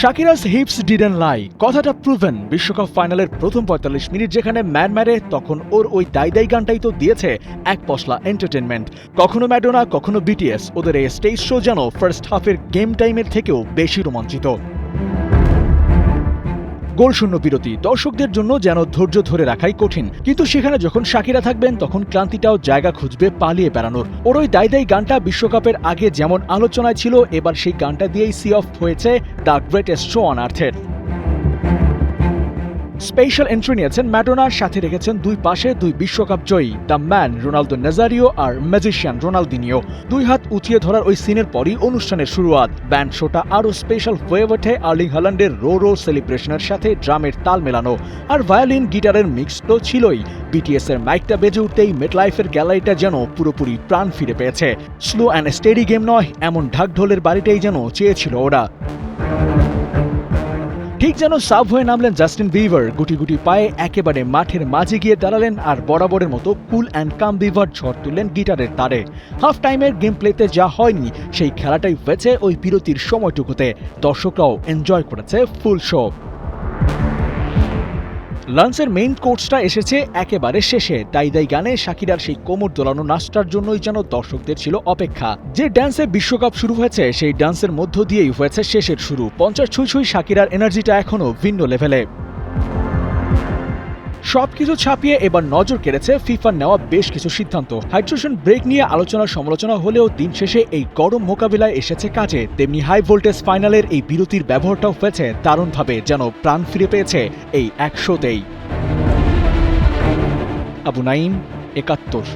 শাকিরা's hips didn't lie কথাটা proven. বিশ্বকাপ ফাইনালের প্রথম ৪৫ মিনিট যেখানে ম্যান মারে, তখন ওর ওই দাই দাই গানটাই তো দিয়েছে এক পশলা এন্টারটেনমেন্ট। কখনো ম্যাডোনা, কখনো বিটিএস, ওদের এই স্টেজ শো যেন ফার্স্ট হাফের গেম টাইমের থেকেও বেশি রোমাঞ্চিত। গোলশূন্য বিরতি দর্শকদের জন্য যেন ধৈর্য ধরে রাখাই কঠিন, কিন্তু সেখানে যখন শাকিরা থাকবেন তখন ক্লান্তিটাও জায়গা খুঁজবে পালিয়ে বেড়ানোর। ওর ওই দাই দাই গানটা বিশ্বকাপের আগে যেমন আলোচনায় ছিল, এবার সেই গানটা দিয়েই সি অফ হয়েছে দ্য গ্রেটেস্ট শো অন আর্থের। স্পেশাল এন্ট্রি নিয়েছেন ম্যাডোনার, সাথে রেখেছেন দুই পাশে দুই বিশ্বকাপ জয়ী দ্য ম্যান রোনালদো নাজারিও আর ম্যাজিশিয়ান রোনালদিনিও। দুই হাত উঠিয়ে ধরার ওই সিনের পরই অনুষ্ঠানের শুরুয়াত। ব্যান্ড শোটা আরও স্পেশাল হয়ে ওঠে আর্লিং হাল্যান্ডের রো রো সেলিব্রেশনের সাথে ড্রামের তাল মেলানো, আর ভায়োলিন গিটারের মিক্স তো ছিলই। বিটিএস এর মাইকটা বেজে উঠতেই মেটলাইফের গ্যালারিটা যেন পুরোপুরি প্রাণ ফিরে পেয়েছে। স্লো অ্যান্ড স্টেডি গেম নয়, এমন ঢাকঢোলের বাড়িটাই যেন চেয়েছিল ওরা। ঠিক যেন সাব হয়ে নামলেন জাস্টিন বিভার, গুটি গুটি পায়ে একেবারে মাঠের মাঝে গিয়ে দাঁড়ালেন আর বরাবরের মতো কুল অ্যান্ড কাম বিভার ঝড় তুললেন গিটারের তারে। হাফ টাইমের গেম প্লেতে যা হয়নি সেই খেলাটাই হয়েছে ওই বিরতির সময়টুকুতে। দর্শকরাও এনজয় করেছে ফুল শো। লাঞ্চের মেইন কোর্সটা এসেছে একেবারে শেষে। দাই দাই গানে শাকিরার সেই কোমর দোলানো নাচটার জন্যই যেন দর্শকদের ছিল অপেক্ষা। যে ডান্সে বিশ্বকাপ শুরু হয়েছে সেই ডান্সের মধ্য দিয়েই হয়েছে শেষের শুরু। ৫০ ছুঁই ছুঁই শাকিরার এনার্জিটা এখনো ভিন্ন লেভেলে। সবকিছু ছাপিয়ে এবার নজর কেড়েছে ফিফার নেওয়া বেশ কিছু সিদ্ধান্ত। হাইড্রেশন ব্রেক নিয়ে আলোচনা সমালোচনা হলেও দিন শেষে এই গরম মোকাবিলায় এসেছে কাজে। তেমনি হাই ভোল্টেজ ফাইনালের এই বিরতির ব্যবহারটাও হয়েছে দারুণভাবে, যেন প্রাণ ফিরে পেয়েছে এই এক শোতেই। আবু নাইম, ৭১।